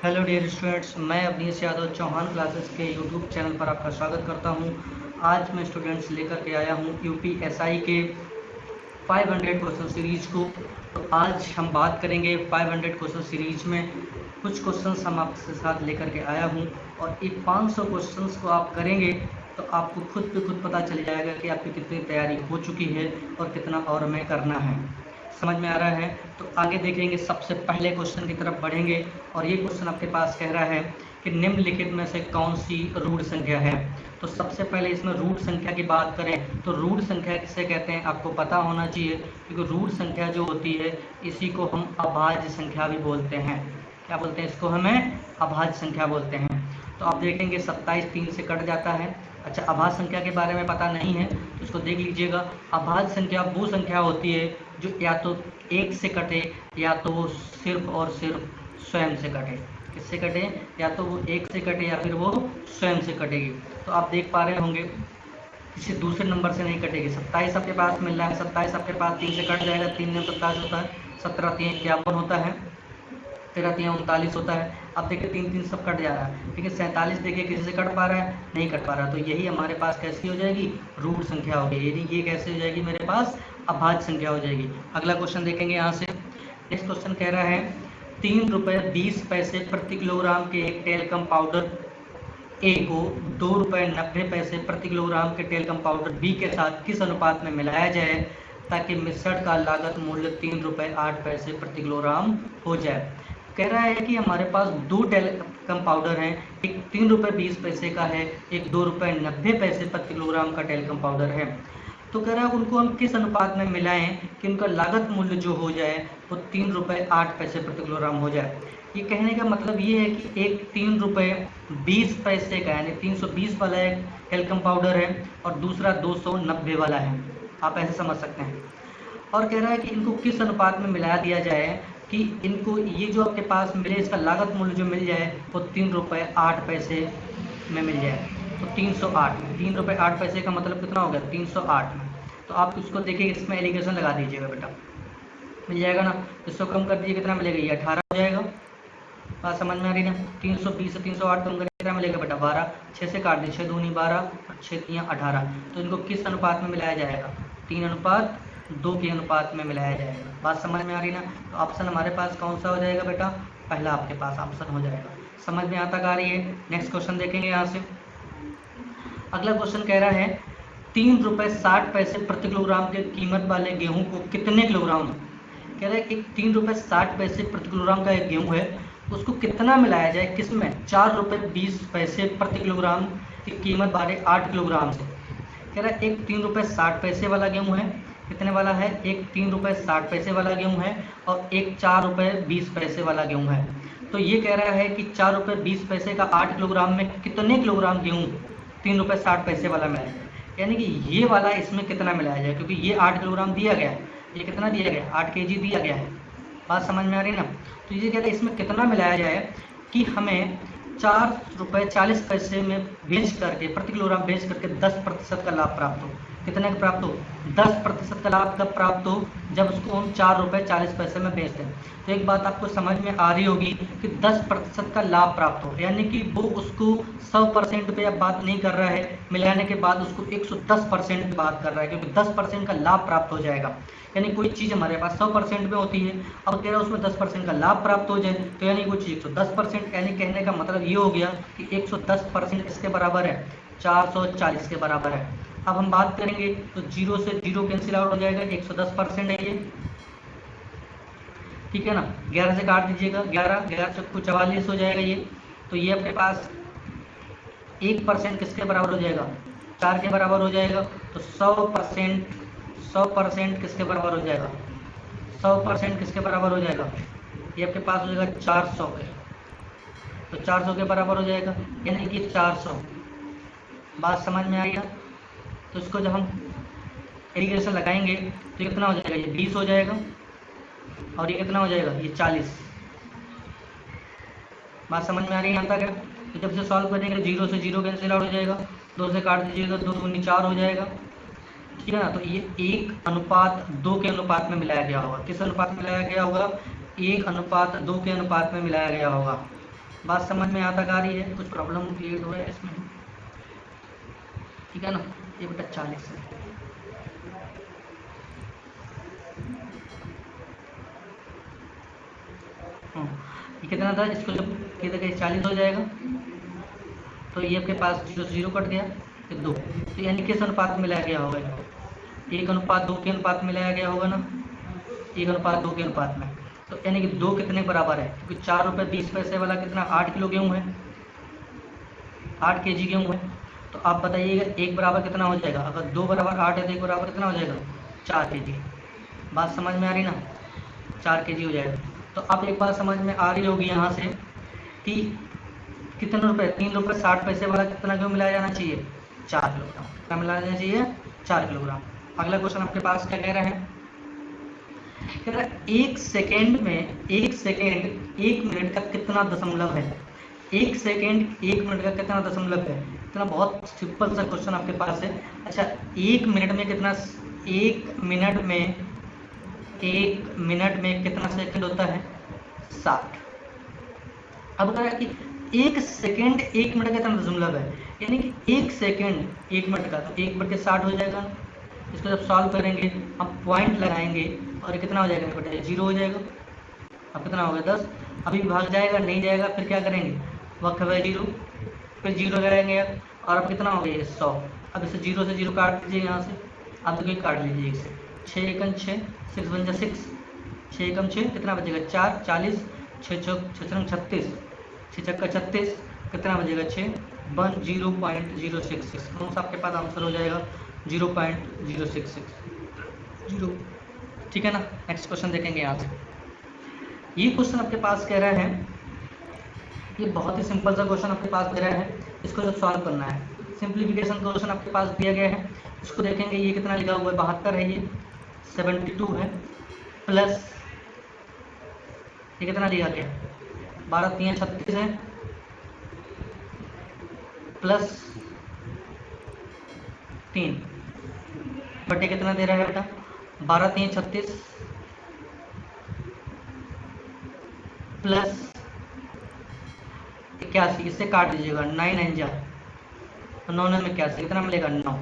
Hello dear students, मैं Awanish Yadav Chauhan classes के YouTube channel पर आपका स्वागत करता हूं। आज मैं स्टूडेंट्स लेकर के आया हूं यूपीएसआई के 500 क्वेश्चन सीरीज को। तो आज हम बात करेंगे 500 क्वेश्चन सीरीज में कुछ क्वेश्चंस हम आपके साथ लेकर के आया हूं, और ये 500 क्वेश्चंस को आप करेंगे तो आपको खुद पे खुद पता चल जाएगा कि आपकी कितनी तैयारी हो चुकी है और कितना और हमें करना है। समझ में आ रहा है? तो आगे देखेंगे, सबसे पहले क्वेश्चन की तरफ बढ़ेंगे और ये क्वेश्चन आपके पास कह रहा है कि निम्नलिखित में से कौन सी रूट संख्या है। तो सबसे पहले इसमें रूट संख्या की बात करें तो रूट संख्या किसे कहते हैं आपको पता होना चाहिए, क्योंकि रूट संख्या जो होती है इसी को हम अभाज्य संख्या भी बोलते हैं। क्या बोलते हैं इसको? हमें अभाज्य संख्या बोलते हैं। तो आप देखेंगे 27 3 से कट जाता है। अच्छा, अभाज्य संख्या के बारे में पता नहीं है तो इसको देख लीजिएगा। अभाज्य संख्या वो संख्या होती है जो या तो एक से कटे या तो वो सिर्फ और सिर्फ स्वयं से कटे। किससे कटे? या तो वो एक से कटे या फिर वो स्वयं से कटेगी। तो आप देख पा रहे होंगे किसी दूसरे नंबर से नहीं कटेगी। 27 आपके पास मिल रहा है, 27 आपके पास 3 से कट जाएगा, 3 में 27 होता है, 17 3 51 होता है, 13 3 39 होता है। अब देखिए 3 3 सब कट जा रहा है, लेकिन 47 देखिए किसी से कट पा रहा है? नहीं कट पा रहा। तो यही हमारे पास कैसी हो जाएगी? रूट संख्या होगी। ये कैसे हो जाएगी मेरे पास? अभाज्य संख्या हो जाएगी। अगला क्वेश्चन देखेंगे यहाँ से। नेक्स्ट क्वेश्चन कह रहा है 3 रुपये 20 पैसे प्रति किलोग्राम के एक टेलकम पाउडर ए को 2 रुपये 90 पैसे प्रति किलोग्राम के टेलकम पाउडर बी के साथ किस अनुपात में मिलाया जाए ताकि मिश्रण का लागत मूल्य 3 रुपये 8 पैसे प्रति किलोग्राम हो जाए। कह रहा है कि हमारे पास 2 टेलकम पाउडर हैं, एक 3 रुपये 20 पैसे का है, एक 2 रुपये 90 पैसे प्रति किलोग्राम का टेलकम पाउडर है। तो कह रहा है उनको हम किस अनुपात में मिलाएं कि उनका लागत मूल्य जो हो जाए वो 3 रुपये 8 पैसे प्रति किलोग्राम हो जाए। ये कहने का मतलब ये है कि एक 3 रुपये 20 पैसे का यानी 320 वाला एक टेलकम पाउडर है और दूसरा 290 वाला है। आप ऐसे समझ सकते हैं। और कह रहा है कि इनको किस अनुपात में मिला दिया जाए कि इनको ये जो आपके पास मिले इसका लागत मूल्य जो मिल जाए वो 3 रुपये 8 पैसे में मिल जाए। तो 308, 3 रुपये 8 पैसे का मतलब कितना हो गया? 308 में। तो आप इसको देखिए, इसमें एलिगेशन लगा दीजिएगा बेटा, मिल जाएगा ना। इसको कम कर दीजिए, कितना मिलेगा? ये 18 हो जाएगा। बात समझ में आ रही ना? 320 से 308 कम करिए, कितना मिलेगा बेटा? 12। 6 से काट दीजिए, 6 दूनी 12 और 6 3 18। तो इनको किस अनुपात में मिलाया जाएगा? 3:2 के अनुपात में मिलाया जाएगा। बात समझ में आ रही ना? तो ऑप्शन हमारे पास कौन सा हो जाएगा बेटा? पहला आपके पास ऑप्शन हो जाएगा। समझ में यहाँ तक आ रही है? नेक्स्ट क्वेश्चन देखेंगे यहाँ से। अगला क्वेश्चन कह रहा है 3 रुपये 60 पैसे प्रति किलोग्राम के कीमत वाले गेहूं को कितने किलोग्राम? कह रहा है एक 3 रुपये 60 पैसे प्रति किलोग्राम का एक गेहूं है, उसको कितना मिलाया जाए? किसमें? 4 रुपये 20 पैसे प्रति किलोग्राम की कीमत वाले 8 किलोग्राम से। कह रहा है एक 3 रुपये 60 पैसे वाला गेहूं है, कितने वाला है? एक 3 रुपये 60 पैसे वाला गेहूं है और एक 4 रुपये 20 पैसे वाला गेहूं है। तो ये कह रहा है कि 4 रुपये 20 पैसे का 8 किलोग्राम में कितने किलोग्राम गेहूँ 3 रुपये 60 पैसे वाला मिलाया जाए, यानी कि ये वाला इसमें कितना मिलाया जाए, क्योंकि ये 8 किलोग्राम दिया गया है, ये कितना दिया गया? 8 kg दिया गया है। बात समझ में आ रही ना? तो ये कहते हैं इसमें कितना मिलाया जाए कि हमें 4 रुपये 40 पैसे में बेच करके, प्रति किलोग्राम बेच करके 10% का लाभ प्राप्त हो। कितने का प्राप्त हो? 10% का लाभ कब प्राप्त हो? जब उसको हम 4 रुपये 40 पैसे में बेचते हैं। तो एक बात आपको समझ में आ रही होगी कि 10% का लाभ प्राप्त हो, यानी कि वो उसको 100% पे अब बात नहीं कर रहा है, मिलाने के बाद उसको 110% पे बात कर रहा है, क्योंकि 10% का लाभ प्राप्त हो जाएगा। यानी कोई चीज़ हमारे पास 100% में होती है, अब कह रहा है उसमें 10% का लाभ प्राप्त हो जाए, तो यानी कोई चीज़ 110%, यानी कहने का मतलब ये हो गया कि 110% किसके बराबर है? 440 के बराबर है। अब हम बात करेंगे तो 0 से 0 कैंसिल आउट हो जाएगा, 110% है ये, ठीक है ना। 11 से काट दीजिएगा, 11 11 चौको 44 हो जाएगा ये। तो ये अपने पास 1% किसके बराबर हो जाएगा? 4 के बराबर हो जाएगा। तो 100% किसके बराबर हो जाएगा? 100% किसके बराबर हो जाएगा? ये आपके पास हो जाएगा 400 के। तो 400 के बराबर हो जाएगा, यानी कि 400। बात समझ में आई ना? तो इसको जब हम एलिगेशन लगाएंगे तो ये कितना हो जाएगा? ये 20 हो जाएगा और ये कितना हो जाएगा? ये 40। बात समझ में आ रही है यहाँ तक है? तो जब से सॉल्व करेंगे 0 से 0 कैंसिल आउट हो जाएगा, 2 से काट दीजिएगा, 2 दूनी 4 हो जाएगा, ठीक है ना। तो ये 1:2 के अनुपात में मिलाया गया होगा। किस अनुपात में मिलाया गया होगा? 1:2 के अनुपात में मिलाया गया होगा। बात समझ में आता आ रही है? कुछ प्रॉब्लम क्रिएट हो रहा है इसमें? ठीक है ना। ये बेटा 40 है। ये कितना था? इसको जब कितना 40 हो जाएगा तो ये आपके पास 0 से 0 कट गया, ये 2, तो यानी किस अनुपात में लाया गया होगा? 1:2 के अनुपात में लाया गया होगा ना, 1:2 के अनुपात में। तो यानी कि 2 कितने बराबर है? क्योंकि 4 रुपये 20 पैसे वाला कितना 8 किलो गेहूँ है, 8 kg गेहूँ है। तो आप बताइएगा 1 बराबर कितना हो जाएगा? अगर 2 बराबर 8 है तो 1 बराबर कितना हो जाएगा? 4 kg। बात समझ में आ रही ना? 4 kg हो जाएगा। तो अब एक बात समझ में आ रही होगी यहाँ से कि कितने रुपए, 3 रुपये 60 पैसे वाला कितना गेहूँ मिलाया जाना चाहिए? 4 किलोग्राम। क्या मिलाया जाना चाहिए? 4 किलोग्राम। अगला क्वेश्चन आपके पास क्या कह रहे हैं? कह रहा है 1 सेकेंड में 1 सेकेंड 1 मिनट का कितना दशमलव है? 1 सेकेंड 1 मिनट का कितना दशमलव है? इतना बहुत सिंपल सा क्वेश्चन आपके पास है। अच्छा, 1 मिनट में कितना, 1 मिनट में 1 मिनट में कितना सेकंड होता है? 60। अब कह रहा है कि 1 सेकेंड 1 मिनट का कितना दशमलव है, यानी कि 1 सेकेंड 1 मिनट का, तो 1 बटे 60 हो जाएगा। इसको जब सॉल्व करेंगे हम पॉइंट लगाएंगे और ये कितना हो जाएगा बेटा? 0 हो जाएगा। अब कितना हो गया? 10। अभी भाग जाएगा नहीं जाएगा, फिर क्या करेंगे? वक्त है 0, फिर 0 लगाएंगे और अब कितना हो गया? 100। अब इसे 0 से 0 काट दीजिए यहाँ से, अब तो काट लीजिए इसे। 6 एकम 6, 6 बन जा 6, 6 एकम 6 कितना बचेगा? 4, 40, 6 छक 36, 6 छक्का 36, कितना बचेगा? 6, 0.066। कौन सा आपके पास आंसर हो जाएगा? 0.066, 0। ठीक है ना। नेक्स्ट क्वेश्चन देखेंगे यहाँ से। ये क्वेश्चन आपके पास कह रहा है, ये बहुत ही सिंपल सा क्वेश्चन आपके पास दे रहा है, इसको जब सॉल्व करना है, सिंप्लीफिकेशन क्वेश्चन आपके पास दिया गया है। इसको देखेंगे, ये कितना लिखा हुआ है? 72 है, ये 72 है, प्लस ये कितना लिखा गया? 12 3 36 है, प्लस 3 बटे कितना दे रहा है बेटा? 12 3 36 प्लस 81, इससे काट दीजिएगा, 9 9 जा, तो 9 9 में 81, कितना मिलेगा? 9।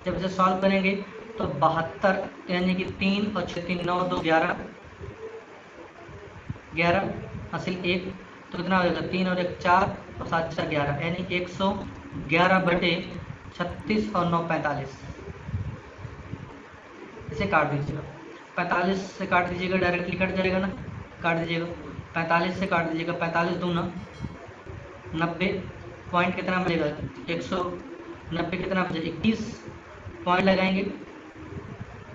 जब इसे सॉल्व करेंगे तो 72 यानी कि 3 और 6 3 9 2 11, 11 हासिल 1, तो कितना हो जाएगा? 3 और 1 4 और 7 4 11, यानी 111 बटे 36 और 9 45। इसे काट दीजिएगा, 45 से काट दीजिएगा, डायरेक्टली कट जाएगा ना, काट दीजिएगा। 45 से काट दीजिएगा, 45 दूना 90, पॉइंट कितना मिलेगा? 190, कितना बचे? 21, पॉइंट लगाएंगे,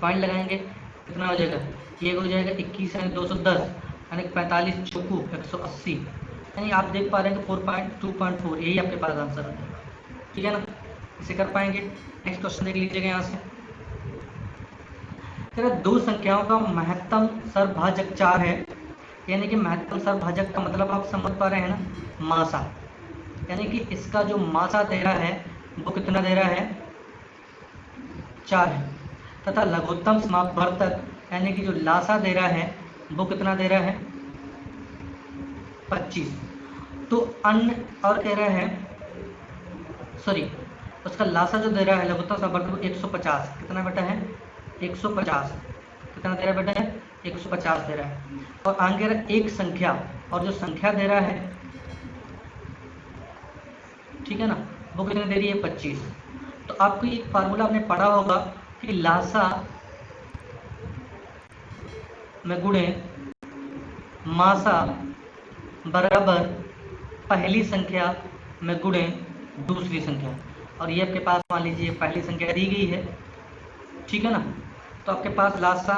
पॉइंट लगाएंगे कितना हो जाएगा? ये हो जाएगा 21 यानी 210, यानी 45 चौकू 180, यानी आप देख पा रहे हैं कि 4.2.4, यही आपके पास आंसर है। ठीक है ना, इसे कर पाएंगे। नेक्स्ट क्वेश्चन देख लीजिएगा यहाँ से। दो संख्याओं का महत्तम सरभाजक 4 है, यानी कि महत्तम सरभाजक का मतलब आप समझ पा रहे हैं ना? मासा, यानी कि इसका जो मासा दे रहा है वो कितना दे रहा है? 4 है, तथा लघुत्तम समापवर्तक यानी कि जो लासा दे रहा है वो कितना दे रहा है? 25। तो अन्य और कह रहा है, सॉरी, उसका लासा जो दे रहा है लघुत्तम समापवर्तक 150, कितना बेटा है? 150, कितना दे रहा है बेटा है? 150 दे रहा है। और आगे रहा एक संख्या, और जो संख्या दे रहा है, ठीक है ना, वो कितने दे रही है? 25। तो आपको एक फार्मूला आपने पढ़ा होगा कि लासा में गुणे मासा बराबर पहली संख्या में गुणे दूसरी संख्या, और ये आपके पास मान लीजिए पहली संख्या दी गई है, ठीक है ना। तो आपके पास लासा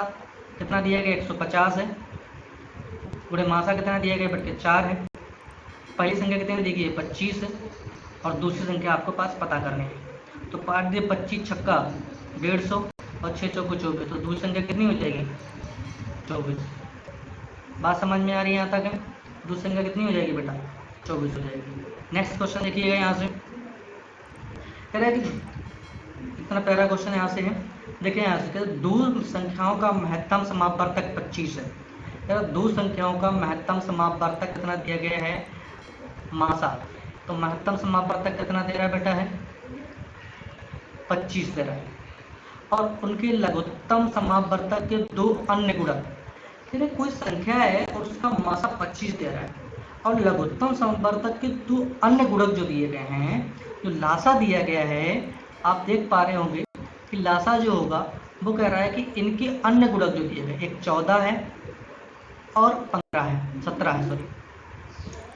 कितना दिया गया? 150 है, गुणे मासा कितना दिया गया? बट के 4 है, पहली संख्या कितनी दी गई है? 25 है, और दूसरी संख्या आपको पास पता करनी है। तो पाठ दिए 25 छक्का 150 और 6 चौको 24, तो दूसरी संख्या कितनी हो जाएगी? 24। बात समझ में आ रही है यहाँ तक है? दूसरी संख्या कितनी हो जाएगी बेटा? 24 हो जाएगी। नेक्स्ट क्वेश्चन देखिएगा यहाँ से, कह रहा है कि इतना प्यारा क्वेश्चन यहाँ से है, देखिए यहाँ से दो संख्याओं का महत्तम समापवर्तक 25 है। दो संख्याओं का महत्तम समापवर्तक कितना दिया गया है? मासा। तो महत्तम समापवर्तक कितना दे रहा है बेटा है 25 दे रहा है। और उनके लघुत्तम समापवर्तक के दो अन्य गुणक, यानी कोई संख्या है और उसका मासा 25 दे रहा है और लघुत्तम समापवर्तक के दो अन्य गुणक जो दिए गए हैं, जो लासा दिया गया है, आप देख पा रहे होंगे कि लासा जो होगा वो कह रहा है कि इनके अन्य गुणक जो दिए गए, एक 14 है और 15 है, 17 है सॉरी,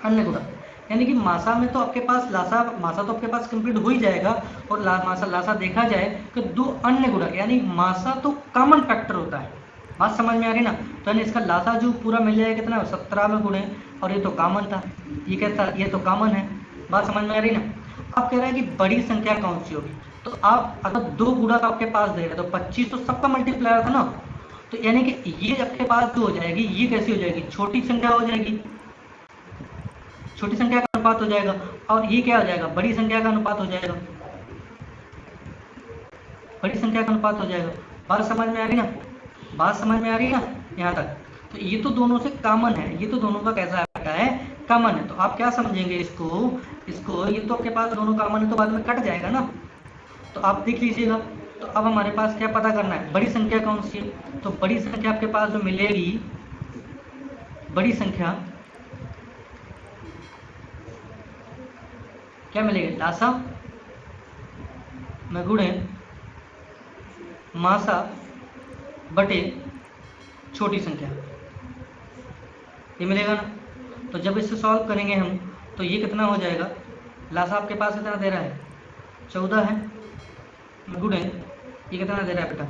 अन्य गुणक। यानी कि मासा में तो आपके पास मासा तो आपके पास कंप्लीट हो ही जाएगा और लासा देखा जाए कि दो अन्य गुणक, यानी मासा तो कॉमन फैक्टर होता है। बात समझ में आ रही ना? तो यानी इसका लासा जो पूरा मिल जाएगा कितना 17 में गुणे, और ये तो कॉमन था, ये क्या था, ये तो कॉमन है। बात समझ में आ रही ना? अब कह रहा है कि बड़ी संख्या कौन सी होगी, तो आप अगर दो गुणक आपके पास दे रहे तो 25 तो सबका मल्टीप्लायर था ना, तो यानी कि ये आपके पास जो हो जाएगी, ये कैसी हो जाएगी, छोटी संख्या हो जाएगी, छोटी संख्या का अनुपात हो जाएगा। और ये क्या हो जाएगा, बड़ी संख्या का अनुपात हो जाएगा, बड़ी संख्या का अनुपात हो जाएगा। बात समझ में आ रही ना? बात समझ में आ रही ना यहाँ तक? तो ये तो दोनों से कॉमन है, ये तो दोनों का कैसा है, कॉमन है। तो आप क्या समझेंगे इसको ये तो आपके पास दोनों कॉमन है तो बाद में कट जाएगा ना, तो आप देख लीजिएगा। तो अब हमारे पास क्या पता करना है, बड़ी संख्या कौन सी है। तो बड़ी संख्या आपके पास जो मिलेगी, बड़ी संख्या क्या मिलेगी, लासा में गुणे मासा बटे छोटी संख्या, ये मिलेगा ना। तो जब इसे सॉल्व करेंगे हम तो ये कितना हो जाएगा, लासा आपके पास कितना दे रहा है 14 है, में गुणे ये कितना दे रहा है बेटा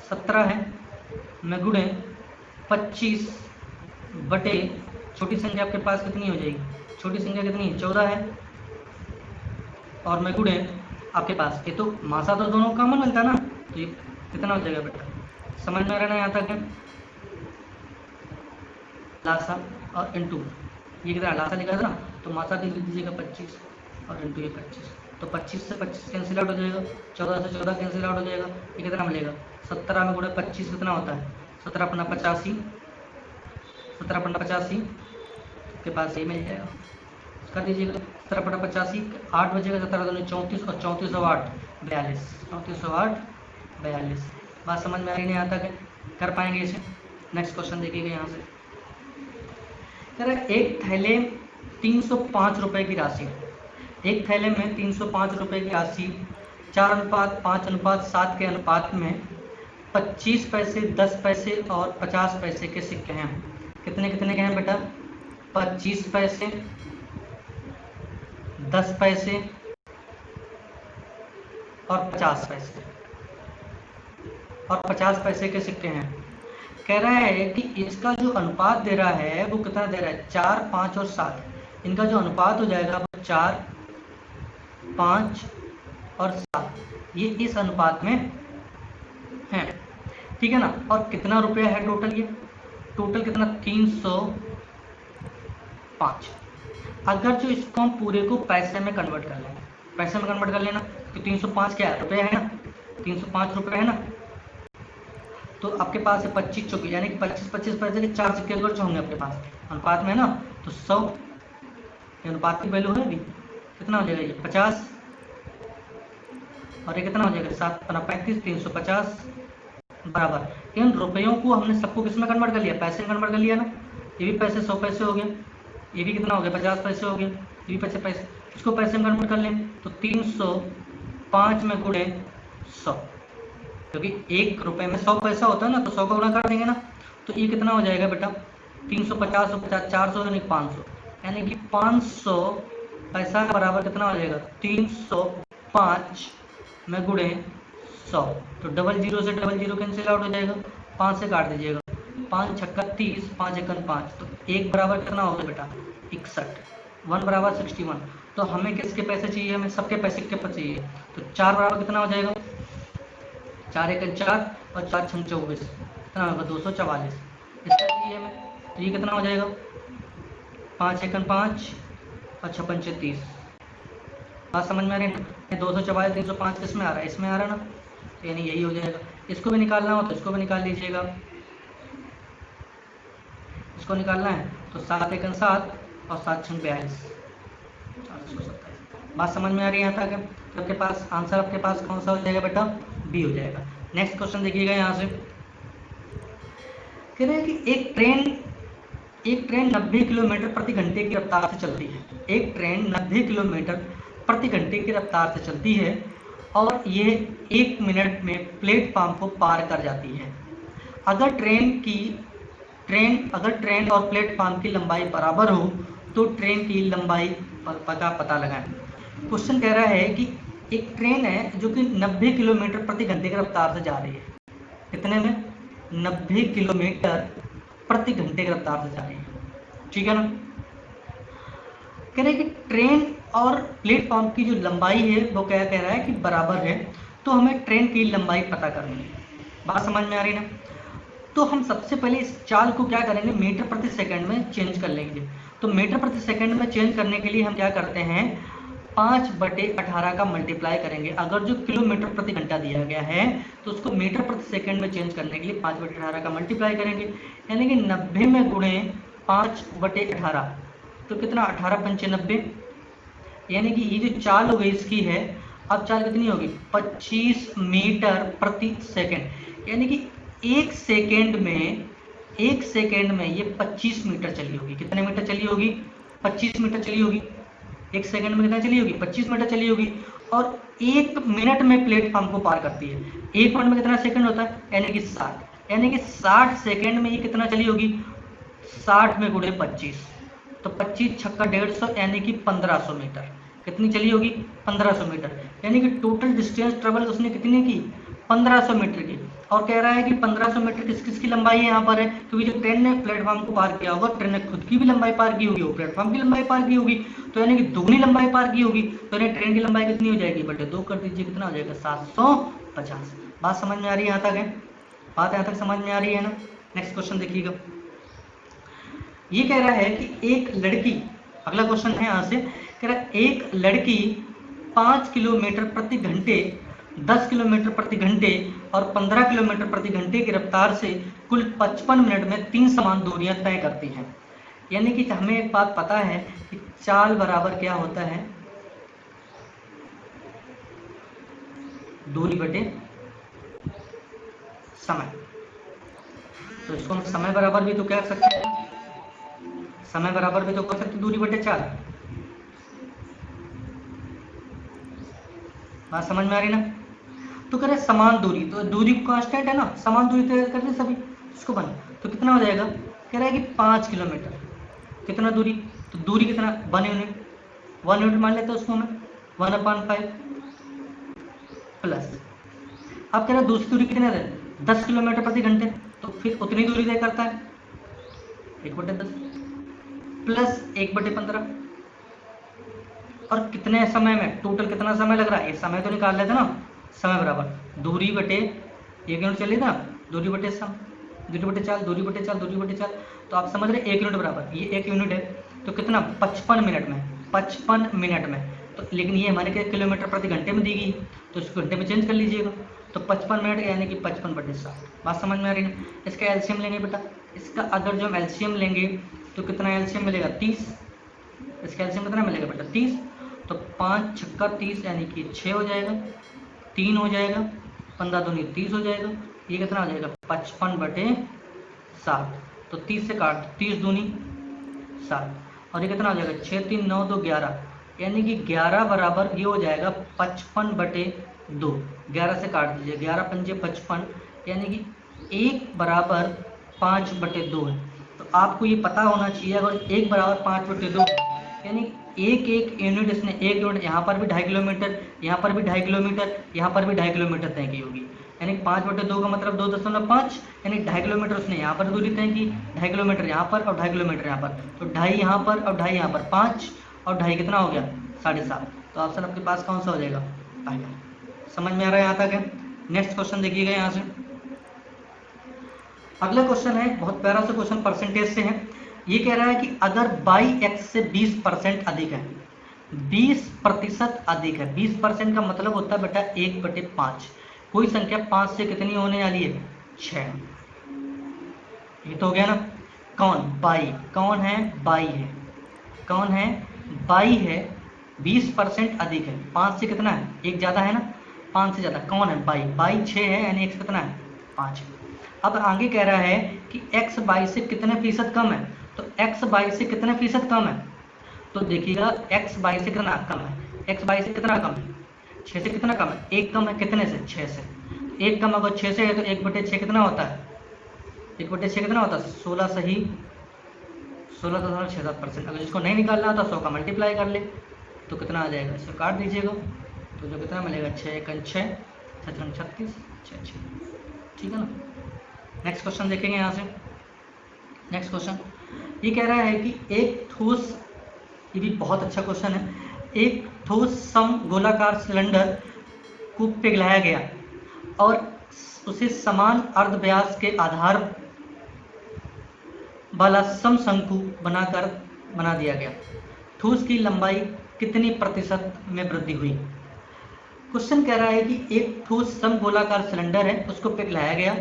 17 है, में गुणे 25 बटे छोटी संख्या आपके पास कितनी हो जाएगी, छोटी संख्या कितनी है 14 है, और में गुणे आपके पास ये तो मासा तो दोनों कॉमन मिलता ना, तो ये कितना हो जाएगा बेटा, समझ में आ रहा है ना यहाँ तक है। लासा और इंटू ये कितना, लासा लिखा था ना तो मासा भी लिख दीजिएगा 25 और इंटू ये 25, तो 25 से 25 कैंसिल आउट हो जाएगा, 14 से 14 कैंसिल आउट हो जाएगा, ये कितना मिलेगा 17 में गुणे 25 कितना होता है 17 अपना 85, 17 अपना 85 के पास ये मिल जाएगा, कर दीजिएगा 17 अपना 85, 8 बजेगा, 17 दूनी 34 और 34 और 8 42, 34 और 8 42। बात समझ में आ रही है यहाँ तक है, कर पाएंगे इसे। नेक्स्ट क्वेश्चन देखिएगा यहाँ से, कह रहा है एक थैले 305 रुपये की राशि, एक थैले में 305 रुपये की राशि 4:5:7 के अनुपात में 25 पैसे, 10 पैसे और 50 पैसे के सिक्के हैं। कितने कितने के हैं बेटा, 25 पैसे, 10 पैसे और 50 पैसे, और 50 पैसे के सिक्के हैं। कह रहा है कि इसका जो अनुपात दे रहा है वो कितना दे रहा है 4, 5 और 7, इनका जो अनुपात हो जाएगा वो 4, 5 और 7, ये इस अनुपात में है, ठीक है ना। और कितना रुपया है टोटल, ये टोटल कितना 305। अगर जो इसको हम पूरे को पैसे में कन्वर्ट कर लें, पैसे में कन्वर्ट कर लेना, तो 305 क्या है रुपये है ना, 305 रुपये है ना, तो आपके पास है 25 चौकी, यानी कि 25 पैसे के 4 सिक्के अगर जो होंगे आपके पास अनुपात में है ना, तो 100 अनुपात की वैल्यू है, कितना हो जाएगा ये 50, और ये कितना हो जाएगा 7 पना 35, 350 बराबर। इन रुपयों को हमने सबको किस में कन्वर्ट कर लिया, पैसे में कन्वर्ट कर लिया ना, ये भी पैसे 100 पैसे हो गए, ये भी कितना हो गया 50 पैसे हो गए, ये भी पैसे, इसको पैसे में कन्वर्ट कर लें तो 305 में गुणे 100, क्योंकि एक रुपए में 100 पैसा होता है ना, तो 100 का गुणा कर देंगे ना, तो ये कितना हो जाएगा बेटा 350 और 50 400 यानी 500, यानी कि 500 पैसा बराबर कितना हो जाएगा 305 में गुणे 100, तो डबल जीरो से डबल जीरो कैंसिल आउट हो जाएगा, 5 से काट दीजिएगा, 5 छक्का 30, 5 एकन 5, तो एक बराबर कितना होगा बेटा 61, 1 बराबर 61। तो हमें किसके पैसे चाहिए, हमें सबके पैसे के पैसे चाहिए, तो 4 बराबर कितना हो जाएगा 4 एकन 4 और 4 छंग 24, कितना होगा 244, इसका चाहिए हमें, तो ये कितना हो जाएगा 5 एकन 5 और 6 पंचे 30। बात समझ में आ रही है ना, 244 305 किस में आ रहा है, इसमें आ रहा है ना, तो यानी यही हो जाएगा। इसको भी निकालना हो तो इसको भी निकाल लीजिएगा, इसको निकालना है तो 7 एकन 7 और 7 छंग 42, 427। बात समझ में आ रही है यहाँ तक? तो आपके पास आंसर आपके पास कौन सा हो जाएगा बेटा? बी हो जाएगा। नेक्स्ट क्वेश्चन देखिएगा यहाँ से, कह रहे हैं कि एक ट्रेन 90 किलोमीटर प्रति घंटे की रफ्तार से चलती है। एक ट्रेन 90 किलोमीटर प्रति घंटे की रफ्तार से चलती है और ये 1 मिनट में प्लेटफॉर्म को पार कर जाती है। अगर ट्रेन और प्लेटफॉर्म की लंबाई बराबर हो तो ट्रेन की लंबाई का पता लगाएं। क्वेश्चन कह रहा है कि एक ट्रेन है जो कि 90 किलोमीटर प्रति घंटे की रफ्तार से जा रही है। कितने में? 90 किलोमीटर प्रति घंटे की रफ्तार से जा रही है, ठीक है ना। कह रहे हैं कि ट्रेन और प्लेटफॉर्म की जो लंबाई है वो क्या कह रहा है कि बराबर है, तो हमें ट्रेन की लंबाई पता करनी है। बात समझ में आ रही ना? तो हम सबसे पहले इस चाल को क्या करेंगे, मीटर प्रति सेकंड में चेंज कर लेंगे। तो मीटर प्रति सेकंड में चेंज करने के लिए हम क्या करते हैं, 5/18 का मल्टीप्लाई करेंगे। अगर जो किलोमीटर प्रति घंटा दिया गया है तो उसको मीटर प्रति सेकंड में चेंज करने के लिए 5/18 का मल्टीप्लाई करेंगे, यानी कि 90 में गुणे 5/18 तो कितना, 18 पंचे 90, यानी कि ये जो चाल हो गई इसकी है, अब चाल कितनी होगी, 25 मीटर प्रति सेकंड, यानी कि एक सेकेंड में ये 25 मीटर चली होगी। कितने मीटर चली होगी? 25 मीटर चली होगी। एक सेकंड में कितना चली होगी? 25 मीटर चली होगी। और 1 मिनट में प्लेटफॉर्म को पार करती है। 1 मिनट में कितना सेकंड होता है, यानी कि 60, यानी कि 60 सेकंड में ये कितना चली होगी, 60 में गुणे 25, तो 25 छक्का 150, यानी कि 1500 मीटर। कितनी चली होगी? 1500 मीटर, यानी कि टोटल डिस्टेंस ट्रेवल उसने कितनी की, 1500 मीटर की। और कह रहा है कि 1500 मीटर किस किस की लंबाई है यहाँ पर है, क्योंकि जो ट्रेन ने प्लेटफॉर्म को पार किया होगा, ट्रेन ने खुद की भी लंबाई पार की होगी, वो प्लेटफॉर्म की लंबाई पार की होगी, तो यानी कि दुगनी लंबाई पार की होगी, तो यानी ट्रेन की लंबाई कितनी हो जाएगी, बटे 2 कर दीजिए, कितना हो जाएगा, 750। बात समझ में आ रही है यहाँ तक है? बात यहाँ तक समझ में आ रही है ना? नेक्स्ट क्वेश्चन देखिएगा, ये कह रहा है कि एक लड़की, अगला क्वेश्चन है यहाँ से, कह रहा है एक लड़की 5 किलोमीटर प्रति घंटे, 10 किलोमीटर प्रति घंटे और 15 किलोमीटर प्रति घंटे की रफ्तार से कुल 55 मिनट में 3 समान दूरियां तय करती हैं। यानी कि हमें एक बात पता है कि चाल बराबर क्या होता है, दूरी बटे समय। तो इसको हम समय बराबर भी तो कह सकते हैं, समय बराबर भी तो कर सकते दूरी बटे चाल। बात समझ में आ रही ना? तो कह रहे समान दूरी, तो दूरी कांस्टेंट है ना, समान दूरी तय कर रहे सभी, इसको बना, तो कितना हो जाएगा, कह रहा है कि 5 किलोमीटर, कितना दूरी, तो दूरी कितना, 1 यूनिट, 1 यूनिट मान लेते हैं उसको हमें, 1/5 प्लस, अब कह रहे दूसरी दूरी कितने है, 10 किलोमीटर प्रति घंटे, तो फिर उतनी दूरी तय करता है 1/10 प्लस 1/15, और कितने समय में, टोटल कितना समय लग रहा है, ये समय तो निकाल लेते ना, समय बराबर दूरी बटे 1 यूनिट चलिए ना, दूरी बटे समय, दूरी बटे चाल, दूरी बटे चाल, दूरी बटे चाल, तो आप समझ रहे 1 यूनिट बराबर, ये 1 यूनिट है, तो कितना, 55 मिनट में, 55 मिनट में, तो लेकिन ये हमारे किलोमीटर प्रति घंटे में दी गई, तो इसको घंटे में चेंज कर लीजिएगा, तो 55 मिनट यानी कि 55/60। बात समझ में आ रही है? इसका एलसीएम लेंगे बेटा, इसका अगर जो हम एलसीएम लेंगे तो कितना एलसीएम मिलेगा, 30, इसका एलसीएम कितना मिलेगा बेटा, 30, तो 5 छक्का 30 यानी कि 6 हो जाएगा, 3 हो जाएगा, 15 दूनी 30 हो जाएगा, ये कितना हो जाएगा, 55/60, तो 30 से काट, 30 दूनी 60, और ये कितना हो जाएगा, 6 3 9 2 11, यानी कि 11 बराबर ये हो जाएगा 55/2, 11 से काट दीजिए, 11 पंजे 55, यानी कि 1 बराबर 5/2 है। तो आपको ये पता होना चाहिए, अगर 1 बराबर 5/2 यानी एक यूनिट, इसने 1 यूनिट, यहाँ पर भी 2.5 किलोमीटर, यहाँ पर भी 2.5 किलोमीटर, यहाँ पर भी 2.5 किलोमीटर तय की होगी, यानी 5/2 का मतलब 2.5, यानी 2.5 किलोमीटर उसने यहाँ पर दूरी तय की, 2.5 किलोमीटर यहाँ पर और 2.5 किलोमीटर यहाँ पर, तो 2.5 यहाँ पर और 2.5 यहाँ पर, 5 और 2.5 कितना हो गया, 7.5, तो ऑप्शन आपके पास कौन सा हो जाएगा, पहला। समझ में आ रहा है यहाँ तक है? नेक्स्ट क्वेश्चन देखिएगा यहाँ से, अगला क्वेश्चन है, बहुत प्यारा सा क्वेश्चन, परसेंटेज से है। ये कह रहा है कि अगर y(x) से 20% अधिक है, 20% अधिक है, 20% का मतलब होता है बेटा 1/5, कोई संख्या 5 से कितनी होने वाली है, 6, ये तो हो गया ना। कौन, बाई, कौन है, बाई है, कौन है, बाई है, 20% अधिक है। 5 से कितना है, एक ज़्यादा है ना, 5 से ज़्यादा कौन है, बाई। बाई 6 है, यानी x कितना है, 5। अब आगे कह रहा है कि x बाई से कितने फीसद कम है, तो x बाई से कितने फीसद कम है, तो देखिएगा x बाई से कितना कम है, x बाई से कितना कम है, 6 से कितना कम है, एक कम है, कितने से, 6 से। एक कम अगर 6 से है तो 1/6 कितना होता है, 1/6 कितना होता है, 16 सही, 16.67%। अगर जिसको नहीं निकालना होता 100 का मल्टीप्लाई कर ले तो कितना आ जाएगा, इसे काट दीजिएगा तो जो कितना मिलेगा, 6 एकन 6, 6 36, 6। ठीक है ना। नेक्स्ट क्वेश्चन देखेंगे यहाँ से। नेक्स्ट क्वेश्चन ये कह रहा है कि एक ठोस, ये भी बहुत अच्छा क्वेश्चन है, एक ठोस सम गोलाकार सिलेंडर को पिघलाया गया और उसे समान अर्धव्यास के आधार वाला समशंकु बना दिया गया। ठोस की लंबाई कितनी प्रतिशत में वृद्धि हुई। क्वेश्चन कह रहा है कि एक ठोस समगोलाकार सिलेंडर है, उसको पिघलाया गया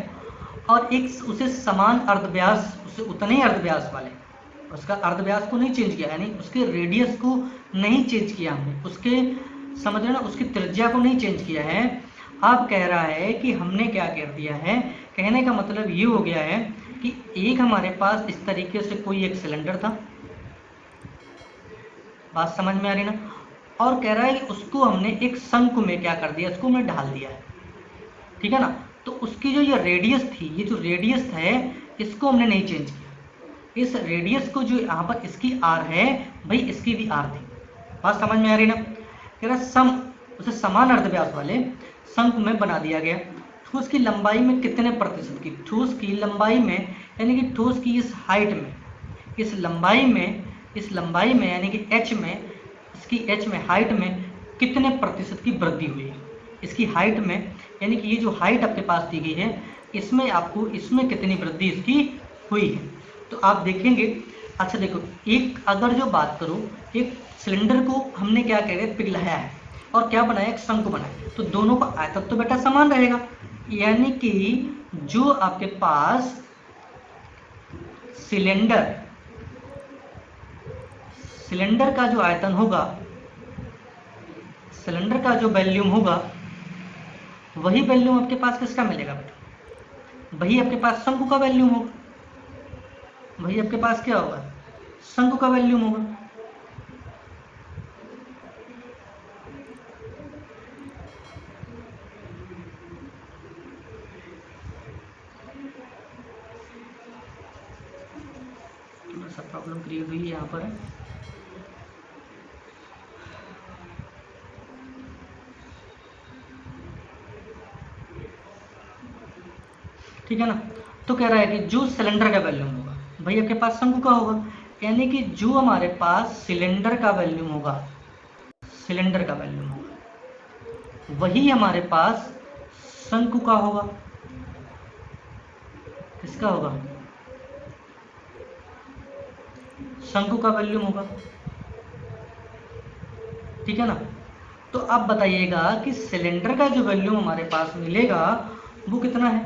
और एक उसे समान अर्धव्यास, उसे उतने ही अर्धव्यास वाले, उसका अर्धव्यास को नहीं चेंज किया, यानी उसके रेडियस को नहीं चेंज किया हमने, उसके समझ रहे ना, उसकी त्रिज्या को नहीं चेंज किया है। अब कह रहा है कि हमने क्या कर दिया है, कहने का मतलब ये हो गया है कि एक हमारे पास इस तरीके से कोई एक सिलेंडर था, बात समझ में आ रही ना, और कह रहा है कि उसको हमने एक शंकु में क्या कर दिया, इसको हमने ढाल दिया है। ठीक है ना। तो उसकी जो ये रेडियस थी, ये जो रेडियस है इसको हमने नहीं चेंज किया। इस रेडियस को जो यहाँ पर इसकी आर है, भाई इसकी भी आर थी, बात समझ में आ रही ना। कह रहा सम, उसे समान अर्धव्यास वाले शंकु में बना दिया गया। ठोस की लंबाई में कितने प्रतिशत की, ठोस की लंबाई में, यानी कि ठोस की इस हाइट में, इस लंबाई में यानी कि h में, इसकी h में, हाइट में कितने प्रतिशत की वृद्धि हुई है। इसकी हाइट में, यानी कि ये जो हाइट आपके पास दी गई है, इसमें आपको, इसमें कितनी वृद्धि इसकी हुई है। तो आप देखेंगे। अच्छा देखो, एक अगर जो बात करूँ, एक सिलेंडर को हमने क्या कह रहे हैं, पिघलाया है और क्या बनाया, एक शंकु बनाया, तो दोनों का आयतन तो बेटा समान रहेगा। यानी कि जो आपके पास सिलेंडर का जो आयतन होगा, सिलेंडर का जो वॉल्यूम होगा, वही वॉल्यूम आपके पास किसका मिलेगा बेटा, वही आपके पास शंकु का वॉल्यूम होगा, वही आपके पास क्या होगा, शंकु का वॉल्यूम होगा। थोड़ा सा प्रॉब्लम क्रिएट हुई है यहाँ पर। ठीक है ना। तो कह रहा है कि जो सिलेंडर का वॉल्यूम होगा, भाई आपके पास शंकु का होगा, यानी कि जो हमारे पास सिलेंडर का वॉल्यूम होगा, सिलेंडर का वॉल्यूम होगा, वही हमारे पास शंकु का होगा। किसका होगा, शंकु का वॉल्यूम होगा। ठीक है ना। तो अब बताइएगा कि सिलेंडर का जो वॉल्यूम हमारे पास मिलेगा वो कितना है,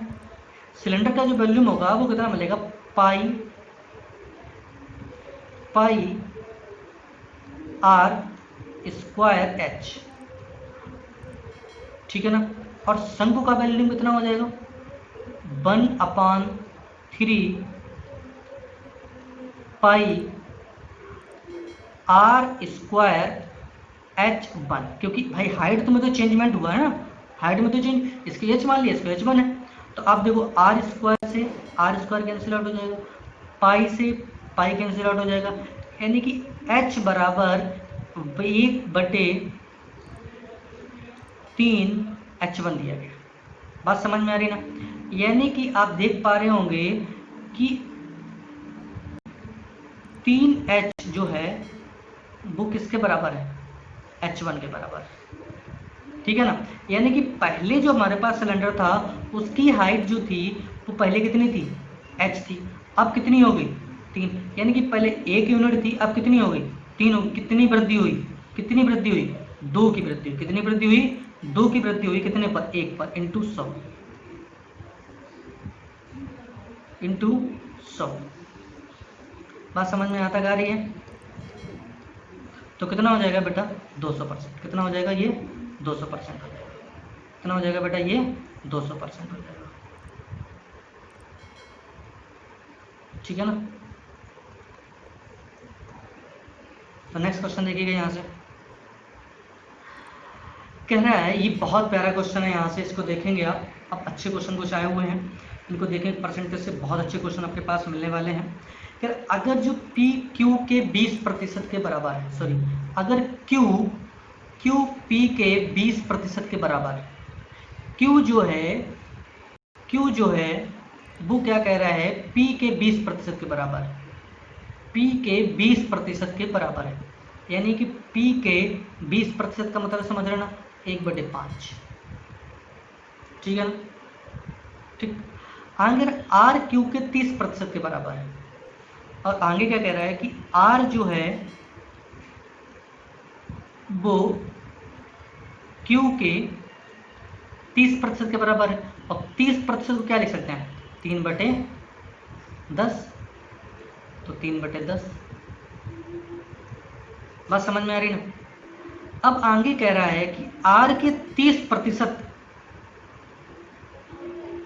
सिलेंडर का जो वॉल्यूम होगा वो कितना मिलेगा, पाई आर स्क्वायर एच। ठीक है ना। और शंकु का वॉल्यूम कितना हो जाएगा, 1/3 पाई आर स्क्वायर h1, क्योंकि भाई हाइट में तो चेंजमेंट हुआ है ना, हाइट में तो चेंज, इसकी h मान लिया, इसको h1 है। तो आप देखो आर स्क्वायर से आर स्क्वायर कैंसिल आउट हो जाएगा, पाई से पाई कैंसिल आउट हो जाएगा, यानी कि h बराबर 1/3 h1 दिया गया। बात समझ में आ रही ना। यानी कि आप देख पा रहे होंगे कि 3h जो है वो किसके बराबर है, h1 के बराबर। ठीक है ना। यानी कि पहले जो हमारे पास सिलेंडर था उसकी हाइट जो थी वो पहले कितनी थी, h थी, अब कितनी हो गई, 3। यानी कि पहले 1 यूनिट थी, अब कितनी हो गई, 3 हो गई। कितनी वृद्धि हुई, कितनी वृद्धि हुई, 2 की वृद्धि हुई। कितनी वृद्धि हुई, 2 की वृद्धि हुई, कितने पर, 1 पर, इंटू 100। बात समझ में आता आ रही है। तो कितना हो जाएगा बेटा 200%। कितना हो जाएगा ये 200% हो जाएगा। कितना हो जाएगा बेटा ये 200% हो जाएगा। ठीक है ना। तो नेक्स्ट क्वेश्चन देखिएगा यहाँ से कह रहा है, ये बहुत प्यारा क्वेश्चन है, यहाँ से इसको देखेंगे आप। अब अच्छे क्वेश्चन कुछ आए हुए हैं, इनको देखें, परसेंटेज से बहुत अच्छे क्वेश्चन आपके पास मिलने वाले हैं। कि अगर जो पी क्यू के 20% के बराबर है, सॉरी, अगर क्यू पी के 20% के बराबर है, क्यू जो है वो क्या कह रहा है, पी के 20% के बराबर है, पी के 20% के बराबर है, यानी कि पी के 20% का मतलब समझ रहे ना, 1/5। ठीक है ना। ठीक। अगर आर क्यू के 30% के बराबर है, और आगे क्या कह रहा है कि आर जो है वो क्यू के 30% के बराबर है, और 30% को क्या लिख सकते हैं, 3/10। तो 3/10 बात समझ में आ रही ना। अब आगे कह रहा है कि आर के 30%,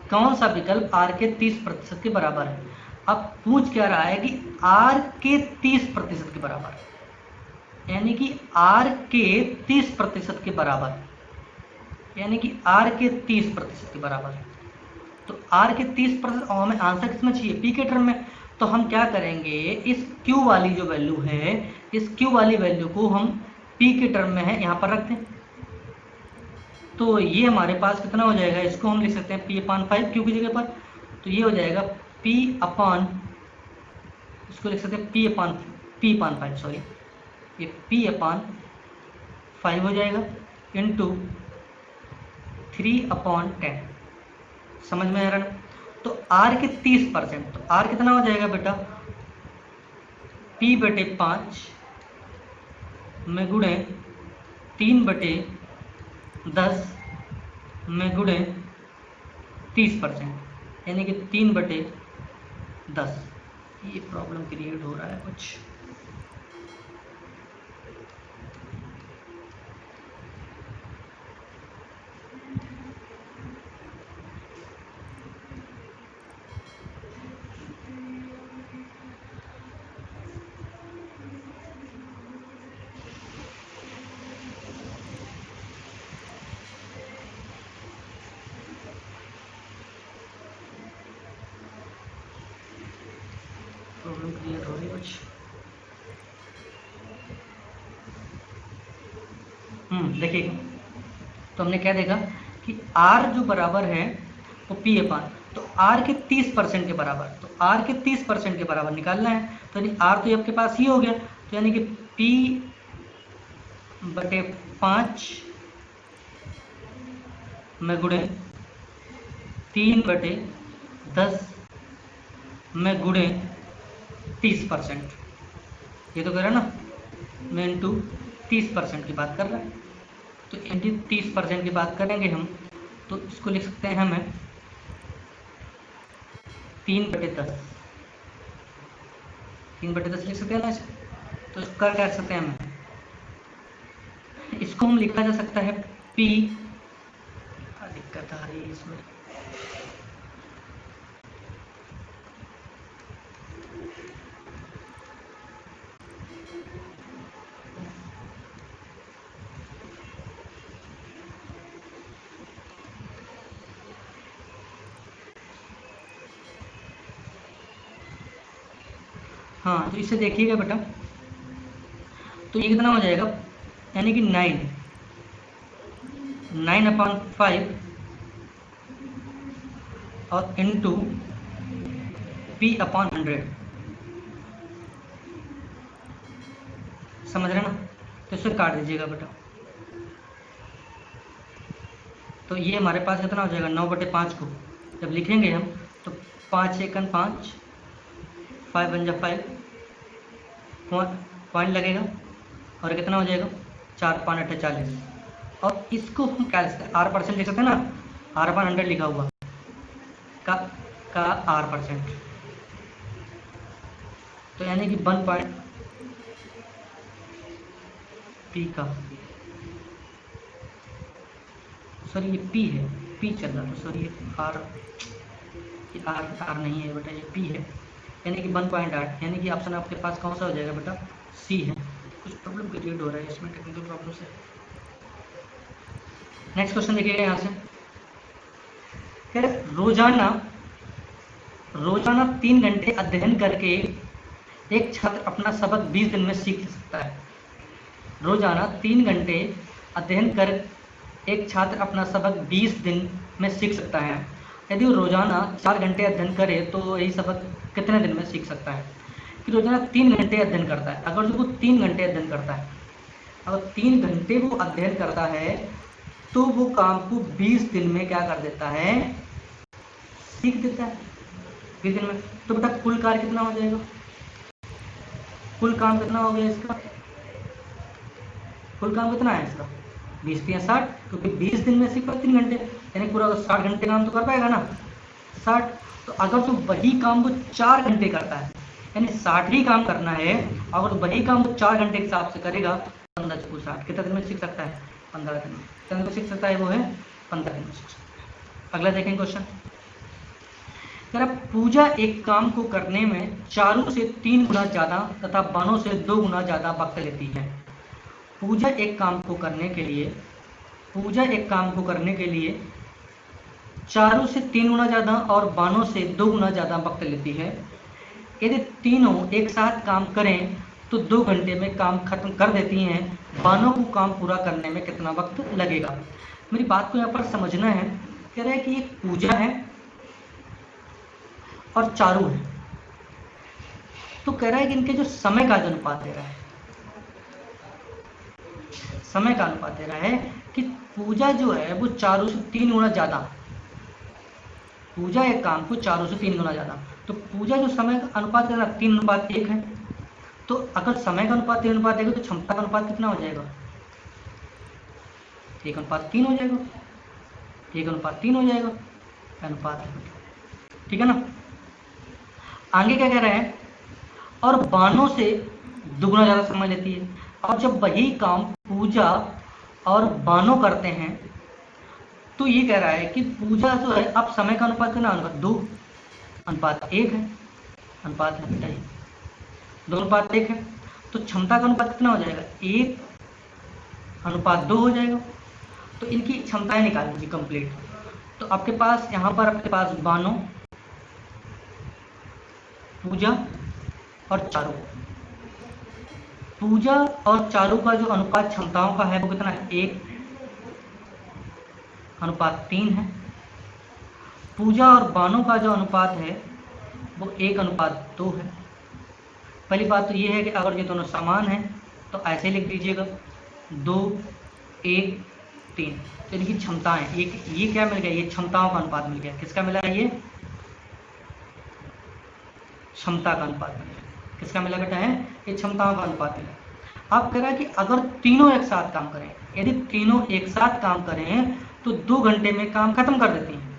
कौन सा विकल्प आर के 30% के बराबर है। अब पूछ क्या रहा है कि आर के 30% के बराबर, यानी कि आर के 30% के बराबर, यानी कि आर के 30% के बराबर है। तो आर के 30%, और हमें आंसर किसमें चाहिए, पी के टर्म में। तो हम क्या करेंगे, इस क्यू वाली जो वैल्यू है, इस क्यू वाली वैल्यू को हम पी के टर्म में है यहाँ पर रखते हैं। तो ये हमारे पास कितना हो जाएगा, इसको हम लिख सकते हैं P/5 क्यू की जगह पर। तो ये हो जाएगा इसको लिख सकते हैं P/5, सॉरी, ये P/5 हो जाएगा इंटू 3/10। समझ में आ रहा है। तो आर के 30%, तो आर कितना हो जाएगा बेटा, P/5 में गुणे 3/10 में गुणे 30%, यानी कि 3/10। ये प्रॉब्लम क्रिएट हो रहा है कुछ। प्रॉब्लम क्रिएट हो रही है कुछ। देखिए, तो हमने क्या देखा कि R जो बराबर है वो P/, तो R के 30% के बराबर, तो R के 30% के बराबर निकालना है। तो यानी R तो आपके पास ही हो गया, तो यानी कि P/5 में गुणे 3/10 में गुणे 30%, ये तो कह रहा है ना, में इंटू 30% की बात कर रहा है। तो इंटू 30% की बात करेंगे हम, तो इसको लिख सकते हैं हमें 3/10, 3/10 लिख सकते हैं ना। तो इसका क्या कर सकते हैं हम, इसको हम लिखा जा सकता है P, दिक्कत आ रही है इसमें, हाँ। तो इसे देखिएगा बेटा, तो ये कितना हो जाएगा, यानी कि 9/5 और इंटू P/100, समझ रहे ना। तो इसे काट दीजिएगा बेटा, तो ये हमारे पास कितना हो जाएगा, 9/5 को जब लिखेंगे हम, तो 5 × 5, 5 × 5 पॉइंट लगेगा, और कितना हो जाएगा, 4 × 5 = 40। और इसको हम क्या लिख सकते हैं, R% लिख सकते हैं ना, R/100 लिखा हुआ का R%, तो यानी कि 1 पी का, सॉरी ये पी है, पी चल रहा था, सॉरी आर, आर नहीं है बेटा, ये पी है, यानी कि 1.8, यानी कि ऑप्शन आपके पास कौन सा हो जाएगा बेटा, सी है। कुछ प्रॉब्लम क्रिएट हो रहा है इसमें, टेक्निकल प्रॉब्लम से। नेक्स्ट क्वेश्चन देखिएगा यहाँ से, रोजाना रोजाना 3 घंटे अध्ययन करके एक छात्र अपना सबक 20 दिन में सीख सकता है। रोजाना 3 घंटे अध्ययन कर एक छात्र अपना सबक 20 दिन में सीख सकता है। यदि वो रोजाना 4 घंटे अध्ययन करे तो यही सबक कितने दिन में सीख सकता है। कि रोजाना 3 घंटे अध्ययन करता है, अगर जो वो 3 घंटे अध्ययन करता है, अगर 3 घंटे वो अध्ययन करता है तो वो काम को 20 दिन में क्या कर देता है, सीख देता है 20 दिन में। तो बेटा कुल कार्य कितना हो जाएगा, कुल काम कितना हो गया इसका, कुल काम कितना है इसका 20 या 60, क्योंकि 20 दिन में सीखा 3 घंटे, यानी पूरा 60 घंटे काम तो कर पाएगा ना 60। तो अगर तो वही काम वो 4 घंटे करता है, यानी 60 ही काम करना है, अगर वही काम वो 4 घंटे के हिसाब से करेगा, 15 से 60 कितने दिन में सीख सकता है, 15 दिन में। कितने दिन में सीख सकता है, वो है 15 दिन में सीख सकता है। अगला देखेंगे क्वेश्चन, पूजा एक काम को करने में चारों से 3 गुना ज़्यादा तथा बानों से 2 गुना ज़्यादा वक्त लेती है। पूजा एक काम को करने के लिए, पूजा एक काम को करने के लिए चारों से 3 गुना ज़्यादा और बानों से 2 गुना ज़्यादा वक्त लेती है। यदि तीनों एक साथ काम करें तो 2 घंटे में काम खत्म कर देती हैं। बानों को काम पूरा करने में कितना वक्त लगेगा। मेरी बात को यहाँ पर समझना है, कह रहा है कि एक पूजा है और चारू है, तो कह रहा है कि इनके जो समय का जो अनुपात दे रहा है, समय का अनुपात दे रहा है कि पूजा जो है वो चारों से 3 गुना ज़्यादा, पूजा एक काम को चारों से 3 गुना ज़्यादा, तो पूजा जो समय का अनुपात कर रहा है 3:1 है। तो अगर समय का अनुपात 3:1 है तो क्षमता का अनुपात कितना हो जाएगा, 1:3 हो जाएगा, 1:3 हो जाएगा अनुपात है, ठीक है ना। आगे क्या कह रहे हैं, और बानों से 2 गुना ज़्यादा समय लेती है। और जब वही काम पूजा और बानों करते हैं तो ये कह रहा है कि पूजा जो है, अब समय का अनुपात कितना, 2:1 है, अनुपात है बेटा, 2:1 है। तो क्षमता का अनुपात कितना हो जाएगा, 1:2 हो जाएगा। तो इनकी क्षमताएं निकाल लीजिए कंप्लीट। तो आपके पास यहाँ पर आपके पास बानों, पूजा और चारू, पूजा और चारू का जो अनुपात क्षमताओं का है वो कितना है, 1:3 है। पूजा और बानों का जो अनुपात है वो 1:2 है। पहली बात तो ये है कि अगर ये दोनों समान हैं तो ऐसे लिख दीजिएगा 2:1:3। तो इनकी क्षमताएं, ये क्या मिल गया, ये क्षमताओं का अनुपात मिल गया। किसका मिला है, ये क्षमता का अनुपात मिला। किसका मिला बेटा है, ये क्षमताओं का अनुपात मिला। अब कह रहा है कि अगर तीनों एक साथ काम करें, यदि तीनों एक साथ काम करें तो 2 घंटे में काम खत्म कर देती हैं।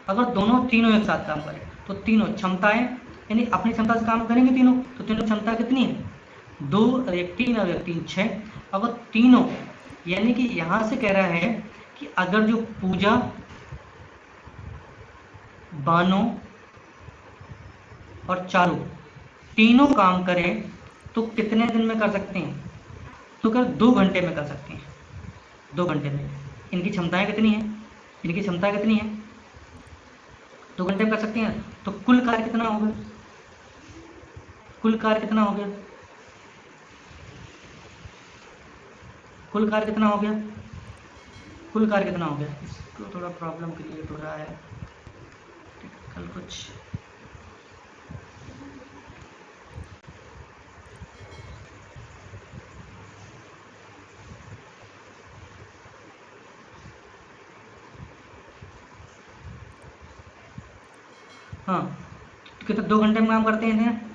अगर तीनों एक साथ काम करें तो तीनों क्षमताएं, यानी अपनी क्षमता से काम करेंगे तीनों, तो तीनों क्षमता कितनी है, 2 और 1 3 और 1 3 6। अगर तीनों, यानी कि यहाँ से कह रहा है कि अगर जो पूजा, बानों और चारू तीनों काम करें तो कितने दिन में कर सकते हैं, तो कर 2 घंटे में कर सकते हैं, 2 घंटे में। इनकी क्षमताएं कितनी है, इनकी क्षमता कितनी है, 2 घंटे में कर सकते हैं। तो कुल कार्य कितना होगा, कुल कार्य कितना हो गया, कुल कार्य कितना हो गया, कुल कार्य कितना हो गया। इसको थोड़ा प्रॉब्लम क्रिएट हो रहा है, कल कुछ हाँ, तो कितना 2 घंटे में काम करते हैं।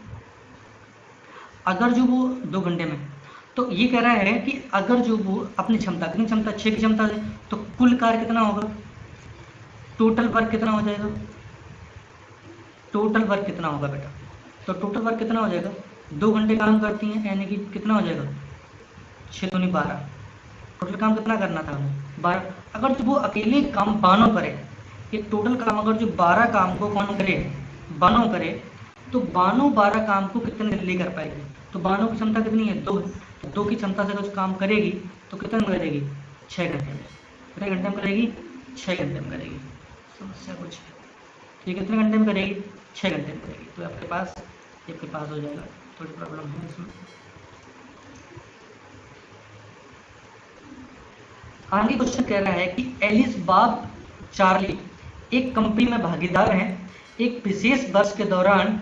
अगर जो वो 2 घंटे में, तो ये कह रहा है कि अगर जो वो अपनी क्षमता, कितनी क्षमता, 6 की क्षमता है, तो कुल कार्य कितना होगा, टोटल वर्क कितना हो जाएगा, टोटल वर्क कितना होगा बेटा, तो टोटल वर्क कितना हो जाएगा, 2 घंटे काम करती हैं, यानी कि कितना हो जाएगा 6 दूनी 12, टोटल काम कितना करना था हमें 12। अगर जो वो अकेले काम बानो करे, ये टोटल काम अगर जो 12 काम को कौन करे, बानो करे, तो बानो 12 काम को कितने जल्दी कर पाएगी। तो बानो की क्षमता कितनी है 2, 2 की क्षमता से कुछ काम करेगी तो कितने में करेगी 6 घंटे में। कितने घंटे में करेगी 6 घंटे में करेगी। समस्या कुछ है, ठीक है, कितने घंटे में करेगी 6 घंटे में करेगी। तो आपके पास हो जाएगा, थोड़ी प्रॉब्लम है इसमें। आगे क्वेश्चन कह रहा है कि एलिस, बॉब, चार्ली एक कंपनी में भागीदार हैं। एक विशेष वर्ष के दौरान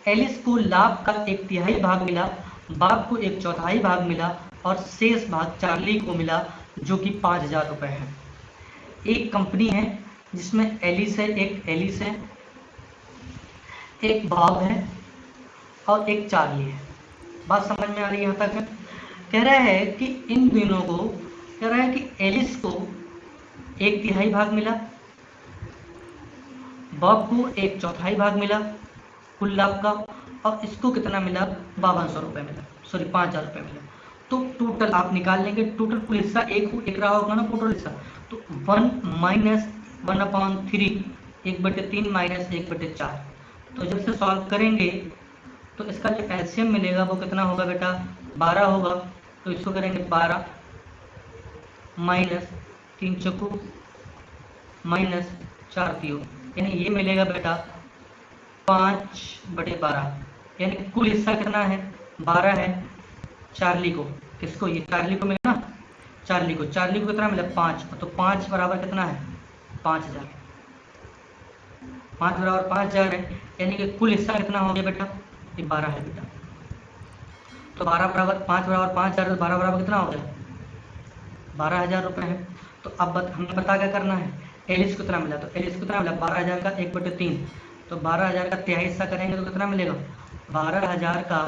एलिस को लाभ का 1/3 भाग मिला, बॉब को 1/4 भाग मिला और शेष भाग चार्ली को मिला, जो कि 5,000 रुपये है। एक कंपनी है जिसमें एलिस है, एक बॉब है और एक चार्ली है। बात समझ में आ रही है यहाँ तक? कह रहा है कि इन दोनों को, कह रहा है कि एलिस को 1/3 भाग मिला, बॉब को 1/4 भाग मिला कुल लाभ का, और इसको कितना मिला 5200 रुपये मिला, सॉरी 5,000 रुपये मिला। तो टोटल आप निकाल लेंगे, टोटल कुल हिस्सा एक रहा होगा ना टोटल हिस्सा, तो 1 माइनस 1/3, 1/3 माइनस 1/4। तो जब से सॉल्व करेंगे तो इसका जो एलसीएम मिलेगा वो कितना होगा बेटा 12 होगा। तो इसको करेंगे 12 माइनस 3 चौको माइनस 4 तियो, यानी ये मिलेगा बेटा 5/12, यानी कुल हिस्सा कितना है 12 है। चार्ली को, किसको, ये चार्ली को मिला ना, चार्ली को कितना मिला 5, तो 5 बराबर कितना है 5,000, 5 बराबर 5,000 है, यानी कि कुल हिस्सा कितना हो गया बेटा ये 12 है बेटा। तो 12 बराबर 5 बराबर 5,000, तो 12 बराबर कितना हो गया 12,000 रुपये है। तो अब हमें पता क्या करना है, एलिस को कितना मिला, तो एलिस को कितना मिला 12,000 का 1/3, तो 12,000 का 1/3 हिस्सा करेंगे तो कितना मिलेगा 12,000 का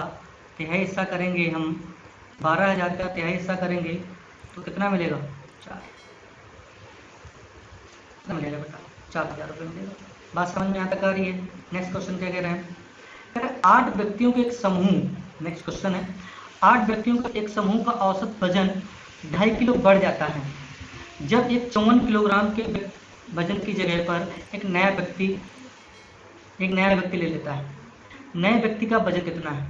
1/3 हिस्सा करेंगे हम, 12,000 का 1/3 हिस्सा करेंगे तो कितना मिलेगा 4, कितना मिलेगा बेटा 4,000 रुपये मिलेगा। बात समझ में यहाँ तक आ रही है? नेक्स्ट क्वेश्चन क्या कह रहे हैं, कह रहे हैं 8 व्यक्तियों के एक समूह, नेक्स्ट क्वेश्चन है, 8 व्यक्तियों का एक समूह का औसत वजन 2.5 किलो बढ़ जाता है जब एक 54 किलोग्राम के वजन की जगह पर एक नया व्यक्ति ले लेता है। नए व्यक्ति का वजन कितना है?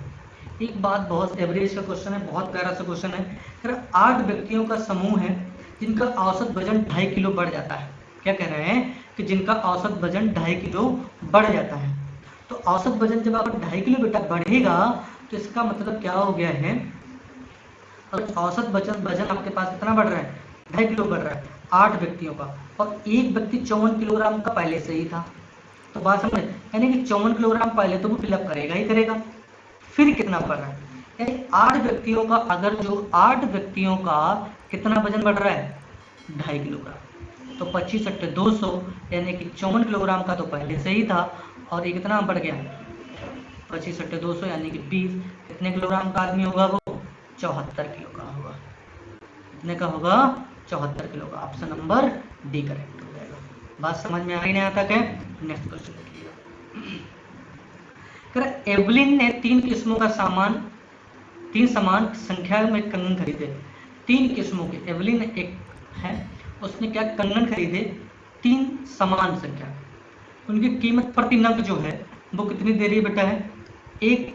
एक बात, बहुत एवरेज का क्वेश्चन है, बहुत प्यारा सा क्वेश्चन है। कह रहे 8 व्यक्तियों का समूह है जिनका औसत वजन 2.5 किलो बढ़ जाता है। क्या कह रहे हैं कि जिनका औसत वजन 2.5 किलो बढ़ जाता है। तो औसत वजन जब अगर 2.5 किलो बेटा बढ़ेगा तो इसका मतलब क्या हो गया है, और औसत वजन आपके पास कितना बढ़ रहा है 2.5 किलो बढ़ रहा है 8 व्यक्तियों का, और एक व्यक्ति 54 किलोग्राम का पहले से ही था। तो बात समझ, यानी कि 54 किलोग्राम पहले तो वो फिलअप करेगा ही करेगा, फिर कितना बढ़ रहा है, यानी 8 व्यक्तियों का, अगर जो 8 व्यक्तियों का कितना वजन बढ़ रहा है 2.5 किलोग्राम, तो 25 × 200, यानी कि 54 किलोग्राम का तो पहले से ही था, और ये कितना बढ़ गया 25 × 200 यानी कि 20। कितने किलोग्राम का आदमी होगा वो 74 किलो का होगा। कितने का होगा 74 किलो का। ऑप्शन नंबर डी करेक्ट हो जाएगा। बात समझ में आ रही है यहाँ तक है? नेक्स्ट क्वेश्चन देखिएगा। एवलिन ने 3 किस्मों का सामान, 3 समान संख्या में कंगन खरीदे। 3 किस्मों के, एवलिन एक है उसने क्या कंगन खरीदे 3 समान संख्या, उनकी कीमत प्रति नग जो है वो कितनी दे रही है बेटा है, एक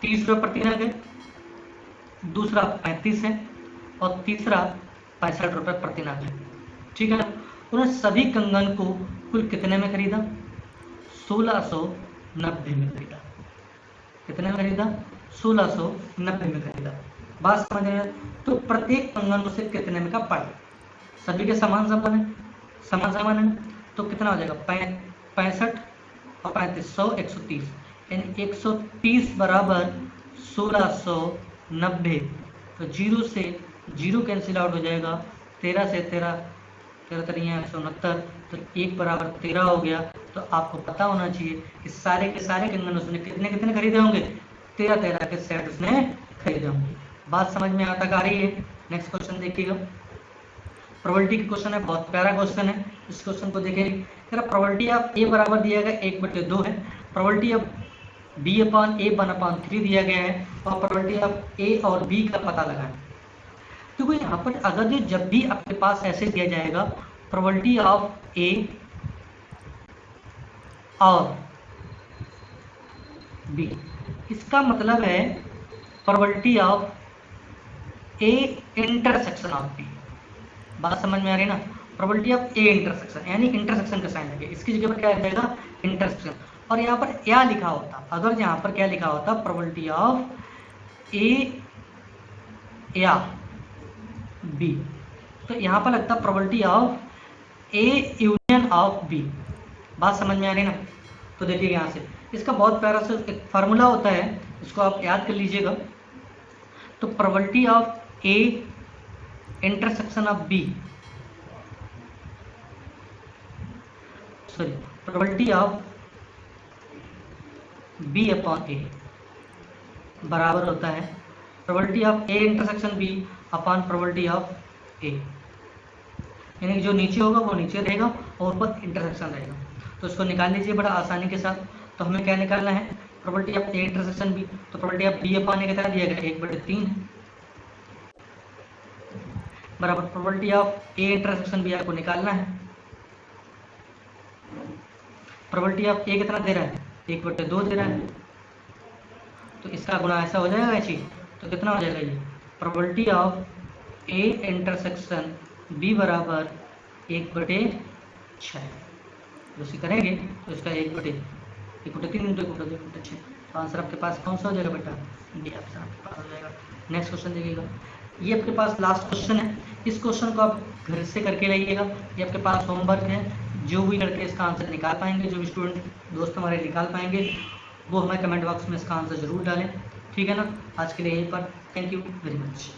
30 रुपये प्रति नग है, दूसरा 35 है और तीसरा 65 रुपये प्रति नग है। ठीक है ना। उन्होंने सभी कंगन को कुल कितने में खरीदा 1690 में खरीदा। कितने में खरीदा 1690 में खरीदा। बात समझ रहे हैं? तो प्रत्येक कंगन उसे कितने में का पड़ा, सभी के समान समान है, तो कितना हो जाएगा 65 और 35 100 130, यानी 130 बराबर 1690। तो 0 से 0 कैंसिल आउट हो जाएगा, 13 से 13 169, तो 1 बराबर 13 हो गया। तो आपको पता होना चाहिए कि सारे के सारे कंगन उसने कितने कितने खरीदे होंगे 13 के सेट उसने खरीदे होंगे। बात समझ में आता आ रही है? नेक्स्ट क्वेश्चन देखिएगा। प्रोबेबिलिटी का क्वेश्चन है, बहुत प्यारा क्वेश्चन है। इस क्वेश्चन को देखेंगे। प्रोबेबिलिटी ऑफ ए बराबर दिया गया 1/2 है, प्रोबेबिलिटी ऑफ B/A 1/3 दिया गया है, और प्रोबेबिलिटी ऑफ ए और बी का पता लगाएं। देखो यहाँ पर अगर जो जब भी आपके पास ऐसे दिया जाएगा प्रोबेबिलिटी ऑफ ए और बी, इसका मतलब है probability of A intersection of B. बात समझ में आ रही है ना? प्रोबेबिलिटी ऑफ ए इंटरसेक्शन, यानी इंटरसेक्शन का साइन लगे, इसकी जगह पर क्या आ जाएगा? इंटरसेक्शन। और यहाँ पर क्या लिखा होता, अगर यहाँ पर क्या लिखा होता, प्रोबेबिलिटी ऑफ ए या बी, तो यहाँ पर लगता probability of A union of B. बात समझ में आ रही है ना? तो देखिए यहाँ से इसका बहुत प्यारा सा एक फार्मूला होता है, इसको आप याद कर लीजिएगा। तो probability of A intersection of B, sorry, probability of B upon A बराबर होता है probability of A intersection B upon probability of A, यानी कि जो नीचे होगा वो नीचे रहेगा और ऊपर इंटरसेक्शन रहेगा। तो इसको निकाल लीजिए बड़ा आसानी के साथ। तो हमें क्या निकालना है? Probability of A intersection B, तो probability of B upon A कितना दिया गया? 1/3 बराबर probability of A intersection B आपको निकालना है। प्रोबेबिलिटी ऑफ ए कितना दे रहा है? 1/2 दे रहा है, तो इसका गुणा ऐसा हो जाएगा ऐसी, तो कितना हो जाएगा ये? Probability of A intersection B बराबर 1/6। उसी करेंगे तो इसका 1/3 1/3 1/6, तो आंसर आपके पास कौन सा हो जाएगा बेटा? डी ऑप्शन आपके पास हो जाएगा। नेक्स्ट क्वेश्चन देखिएगा, ये आपके पास लास्ट क्वेश्चन है। इस क्वेश्चन को आप घर से करके लाइएगा, ये आपके पास होमवर्क है। जो भी लड़के इसका आंसर निकाल पाएंगे, जो भी स्टूडेंट दोस्त हमारे निकाल पाएंगे, वो हमें कमेंट बॉक्स में इसका आंसर जरूर डालें, ठीक है ना? आज के लिए यहीं पर, थैंक यू वेरी मच।